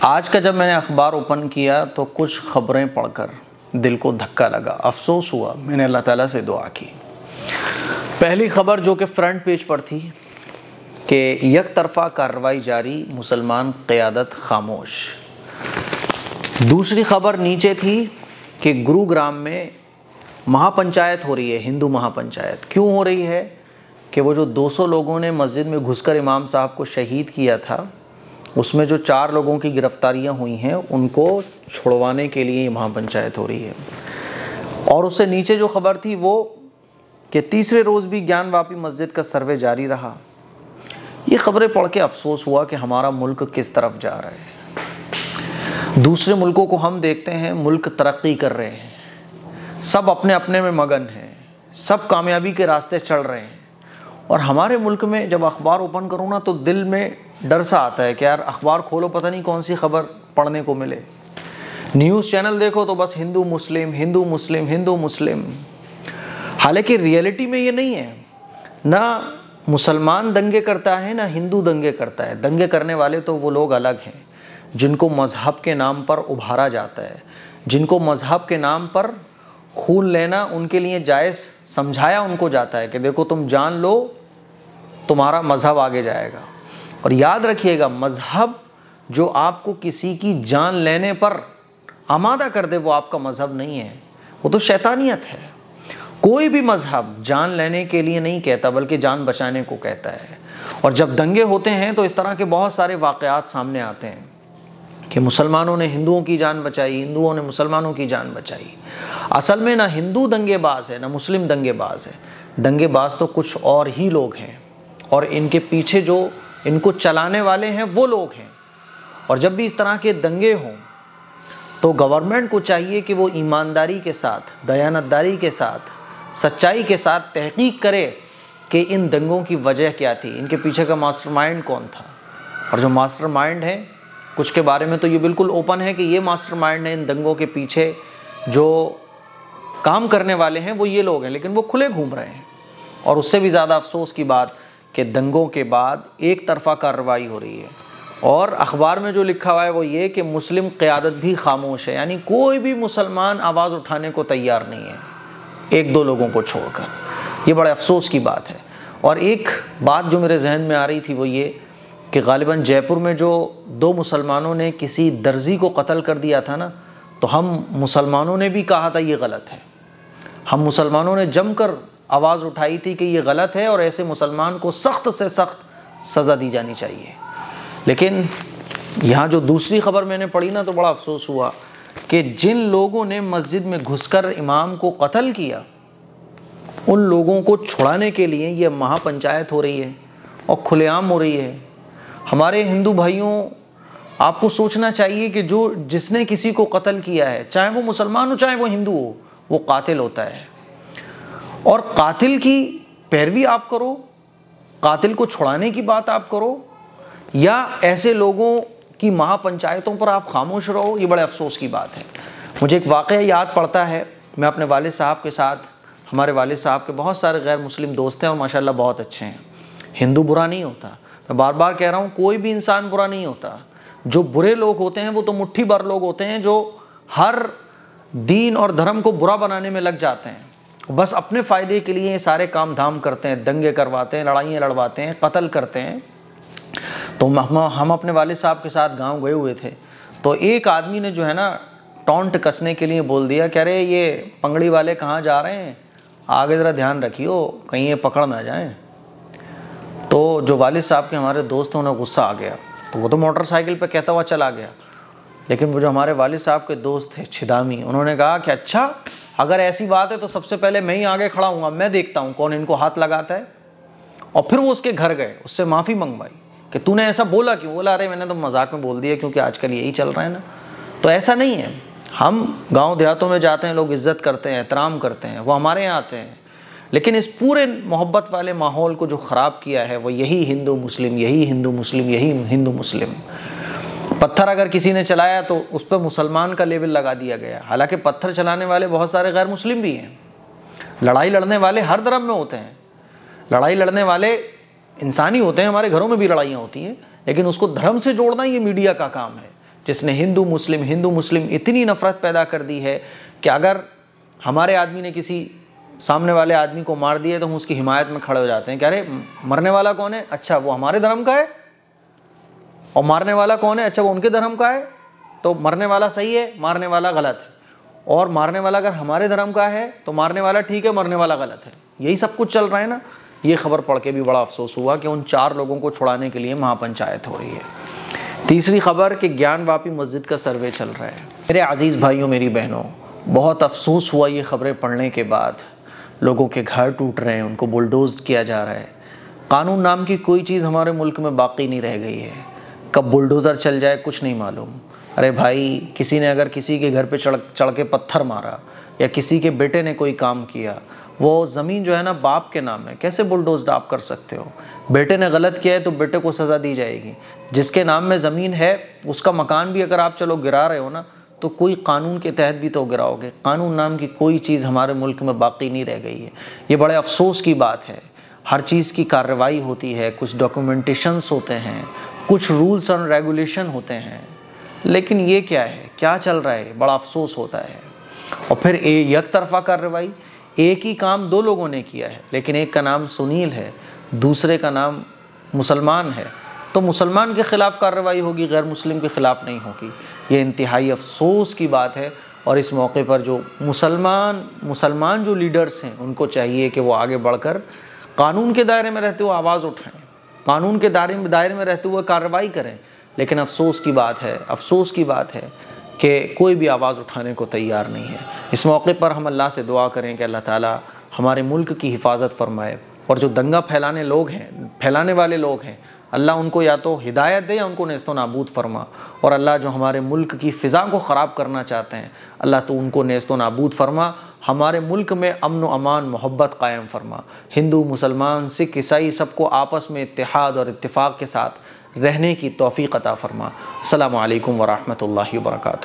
آج کا جب میں نے اخبار اوپن کیا تو کچھ خبریں پڑھ کر دل کو دھکا لگا، افسوس ہوا۔ میں نے اللہ تعالیٰ سے دعا کی۔ پہلی خبر جو کہ فرنٹ پیج پر تھی کہ یک طرفہ کارروائی جاری، مسلمان قیادت خاموش۔ دوسری خبر نیچے تھی کہ گروگرام میں مہا پنچایت ہو رہی ہے، ہندو مہا پنچایت۔ کیوں ہو رہی ہے؟ کہ وہ جو 200 لوگوں نے مسجد میں گھس کر امام صاحب کو شہید کیا تھا، اس میں جو 4 لوگوں کی گرفتاریاں ہوئی ہیں ان کو چھڑوانے کے لیے مہا پنچایت ہو رہی ہے۔ اور اس سے نیچے جو خبر تھی وہ کہ تیسرے روز بھی گیان واپی مسجد کا سروے جاری رہا۔ یہ خبریں پڑھ کے افسوس ہوا کہ ہمارا ملک کس طرف جا رہا ہے۔ دوسرے ملکوں کو ہم دیکھتے ہیں، ملک ترقی کر رہے ہیں، سب اپنے اپنے میں مگن ہیں، سب کامیابی کے راستے چل رہے ہیں، اور ہمارے ملک میں جب اخبار اوپن کروں نا تو دل میں ڈر سا آتا ہے کہ یار اخبار کھولو پتہ نہیں کون سی خبر پڑھنے کو ملے۔ نیوز چینل دیکھو تو بس ہندو مسلم ہندو مسلم ہندو مسلم، حالانکہ ریئلٹی میں یہ نہیں ہے۔ نہ مسلمان دنگے کرتا ہے، نہ ہندو دنگے کرتا ہے۔ دنگے کرنے والے تو وہ لوگ الگ ہیں جن کو مذہب کے نام پر ابھارا جاتا ہے، جن کو مذہب کے نام پر خون لینا ان کے لیے جائز سمجھایا ان کو جاتا ہے کہ دیکھو تم جان لو تمہارا مذہب آگے جائے گا۔ اور یاد رکھیے گا، مذہب جو آپ کو کسی کی جان لینے پر آمادہ کر دے وہ آپ کا مذہب نہیں ہے، وہ تو شیطانیت ہے۔ کوئی بھی مذہب جان لینے کے لیے نہیں کہتا بلکہ جان بچانے کو کہتا ہے۔ اور جب دنگے ہوتے ہیں تو اس طرح کے بہت سارے واقعات سامنے آتے ہیں کہ مسلمانوں نے ہندوؤں کی جان بچائی، ہندوؤں نے مسلمانوں کی جان بچائی۔ اصل میں نہ ہندو دنگے باز ہے نہ مسلم دنگے باز ہے، دنگے باز تو کچھ اور ہی لوگ ہیں، اور ان کے پیچھے جو ان کو چلانے والے ہیں وہ لوگ ہیں۔ اور جب بھی اس طرح کے دنگے ہوں تو گورنمنٹ کو چاہیے کہ وہ ایمانداری کے ساتھ، دیانتداری کے ساتھ، سچائی کے ساتھ تحقیق کرے کہ ان دنگوں کی وجہ کیا تھی، ان کے پیچھے کا ماسٹر مائنڈ کون تھا۔ اور جو ماسٹر مائنڈ ہے، کچھ کے بارے میں تو یہ بالکل اوپن ہے کہ یہ ماسٹر مائنڈ ہے، ان دنگوں کے پیچھے جو کام کرنے والے ہیں وہ یہ لوگ ہیں، لیکن وہ کھلے گھوم رہے ہیں۔ اور اس سے بھی زیادہ افسوس کی بات کہ دنگوں کے بعد ایک طرفہ کارروائی ہو رہی ہے، اور اخبار میں جو لکھا ہوا ہے وہ یہ کہ مسلم قیادت بھی خاموش ہے، یعنی کوئی بھی مسلمان آواز اٹھانے کو تیار نہیں ہے، 1-2 لوگوں کو چھوڑ کر۔ یہ بڑے افسوس کی بات ہے۔ اور ایک بات جو میرے ذہن میں آ رہی تھی وہ یہ کہ غالباً جے پور میں جو 2 مسلمانوں نے کسی درزی کو قتل کر دیا تھا نا، تو ہم مسلمانوں نے بھی کہا تھا یہ غلط ہے، ہم مسلمانوں نے جم کر آواز اٹھائی تھی کہ یہ غلط ہے اور ایسے مسلمان کو سخت سے سخت سزا دی جانی چاہیے۔ لیکن یہاں جو دوسری خبر میں نے پڑھی نا تو بڑا افسوس ہوا کہ جن لوگوں نے مسجد میں گھس کر امام کو قتل کیا ان لوگوں کو چھڑانے کے لیے یہ مہا پنچایت ہو رہی ہے اور کھلے عام ہو رہی ہے۔ ہمارے ہندو بھائیوں، آپ کو سوچنا چاہیے کہ جس نے کسی کو قتل کیا ہے، چاہے وہ مسلمان ہو چاہے وہ ہندو ہو، وہ قاتل ہوتا ہے، اور قاتل کی پیروی آپ کرو، قاتل کو چھڑانے کی بات آپ کرو، یا ایسے لوگوں کی مہا پنچایتوں پر آپ خاموش رہو، یہ بڑے افسوس کی بات ہے۔ مجھے ایک واقعہ یاد پڑتا ہے، میں اپنے والد صاحب کے ساتھ، ہمارے والد صاحب کے بہت سارے غیر مسلم دوست ہیں اور ماشاءاللہ بہت اچھے ہیں۔ ہندو برا نہیں ہوتا، میں بار بار کہہ رہا ہوں، کوئی بھی انسان برا نہیں ہوتا۔ جو برے لوگ ہوتے ہیں وہ تو مٹھی بھر لوگ ہوتے ہیں جو ہر دین اور دھرم کو برا بنانے میں لگ جاتے ہیں، بس اپنے فائدے کے لیے یہ سارے کام دھام کرتے ہیں، دنگے کرواتے ہیں، لڑائیاں لڑواتے ہیں، قتل کرتے ہیں۔ تو ہم اپنے والد صاحب کے ساتھ گاؤں گئے ہوئے تھے، تو ایک آدمی نے جو ہے نا ٹونٹ کسنے کے لیے بول دیا کہ ارے یہ پنگڑی والے کہاں جا رہے ہیں، آگے ذرا دھیان رکھیو کہیں یہ پکڑ نہ جائیں۔ تو جو والد صاحب کے ہمارے دوست ہیں انہیں غصہ آ گیا، تو وہ تو موٹر سائیکل پہ کہتا ہوا چلا گیا، لیکن وہ جو ہمارے والد صاحب کے دوست تھے چھدامی، انہوں نے کہا کہ اچھا اگر ایسی بات ہے تو سب سے پہلے میں ہی آگے کھڑا ہوں گا، میں دیکھتا ہوں کون ان کو ہاتھ لگاتا ہے۔ اور پھر وہ اس کے گھر گئے، اس سے معافی منگوائی کہ تو نے ایسا بولا کیوں؟ بولا ارے میں نے تو مذاق میں بول دیا کیونکہ آج کل یہی چل رہا ہے نا۔ تو ایسا نہیں ہے، ہم گاؤں دیہاتوں میں جاتے ہیں، لوگ عزت کرتے ہیں، احترام کرتے ہیں، وہ ہمارے یہاں آتے ہیں، لیکن اس پورے محبت والے ماحول کو جو خراب کیا ہے وہ یہی ہندو مسلم، یہی ہندو مسلم، یہی ہندو مسلم۔ پتھر اگر کسی نے چلایا تو اس پہ مسلمان کا لیبل لگا دیا گیا، حالانکہ پتھر چلانے والے بہت سارے غیر مسلم بھی ہیں۔ لڑائی لڑنے والے ہر دھرم میں ہوتے ہیں، لڑائی لڑنے والے انسانی ہوتے ہیں، ہمارے گھروں میں بھی لڑائیاں ہوتی ہیں، لیکن اس کو دھرم سے جوڑنا یہ میڈیا کا کام ہے جس نے ہندو مسلم اتنی نفرت پیدا کر دی ہے کہ اگر ہمارے آدمی نے کسی سامنے والے آدمی کو مار دیا تو ہم اس کی حمایت میں کھڑے ہو جاتے ہیں کہ ارے مرنے والا کون ہے؟ اچھا وہ ہمارے دھرم کا ہے، اور مارنے والا کون ہے؟ اچھا وہ ان کے دھرم کا ہے، تو مرنے والا صحیح ہے، مارنے والا غلط ہے، اور مارنے والا اگر ہمارے دھرم کا ہے تو مارنے والا ٹھیک ہے، مرنے والا غلط ہے۔ یہی سب کچھ چل رہا ہے نا۔ یہ خبر پڑھ کے بھی بڑا افسوس ہوا کہ ان 4 لوگوں کو چھڑانے کے لیے مہا پنچایت ہو رہی ہے۔ تیسری خبر کہ گیان واپی مسجد کا سروے چل رہا ہے۔ میرے عزیز بھائیوں، میری بہنوں، بہت افسوس ہوا یہ خبریں پڑھنے کے بعد۔ لوگوں کے گھر ٹوٹ رہے ہیں، ان کو بلڈوز کیا جا رہا ہے۔ قانون نام کی کوئی چیز ہمارے ملک میں باقی نہیں رہ گئی ہے۔ کب بلڈوزر چل جائے کچھ نہیں معلوم۔ ارے بھائی، کسی نے اگر کسی کے گھر پہ چڑھ کے پتھر مارا، یا کسی کے بیٹے نے کوئی کام کیا، وہ زمین جو ہے نا باپ کے نام ہے، کیسے بلڈوزڈ آپ کر سکتے ہو؟ بیٹے نے غلط کیا ہے تو بیٹے کو سزا دی جائے گی۔ جس کے نام میں زمین ہے اس کا مکان بھی اگر آپ چلو گرا رہے ہو نا تو کوئی قانون کے تحت بھی تو گراؤ گے۔ قانون نام کی کوئی چیز ہمارے ملک میں باقی نہیں رہ گئی ہے۔ یہ بڑے افسوس کی بات ہے۔ ہر چیز کی کارروائی ہوتی ہے، کچھ ڈاکومنٹیشنز ہوتے ہیں، کچھ رولز اینڈ ریگولیشن ہوتے ہیں، لیکن یہ کیا ہے؟ کیا چل رہا ہے؟ بڑا افسوس ہوتا ہے۔ اور پھر یک طرفہ کارروائی، ایک ہی کام 2 لوگوں نے کیا ہے، لیکن ایک کا نام سنیل ہے، دوسرے کا نام مسلمان ہے، تو مسلمان کے خلاف کارروائی ہوگی، غیر مسلم کے خلاف نہیں ہوگی۔ یہ انتہائی افسوس کی بات ہے، اور اس موقع پر جو مسلمان جو لیڈرز ہیں ان کو چاہیے کہ وہ آگے بڑھ کر قانون کے دائرے میں رہتے ہوئے آواز اٹھائیں، قانون کے دائرے میں رہتے ہوئے کارروائی کریں۔ لیکن افسوس کی بات ہے کہ کوئی بھی آواز اٹھانے کو تیار نہیں ہے۔ اس موقع پر ہم اللہ سے دعا کریں کہ اللہ تعالیٰ ہمارے ملک کی حفاظت فرمائے، اور جو دنگا پھیلانے والے لوگ ہیں، اللہ ان کو یا تو ہدایت دے یا ان کو نیست و نابود فرما، اور اللہ جو ہمارے ملک کی فضا کو خراب کرنا چاہتے ہیں، اللہ تو ان کو نیست و نابود فرما۔ ہمارے ملک میں امن و امان، محبت قائم فرما۔ ہندو، مسلمان، سکھ، عیسائی سب کو آپس میں اتحاد اور اتفاق کے ساتھ رہنے کی توفیق عطا فرما۔ السلام علیکم ورحمۃ اللہ وبرکاتہ۔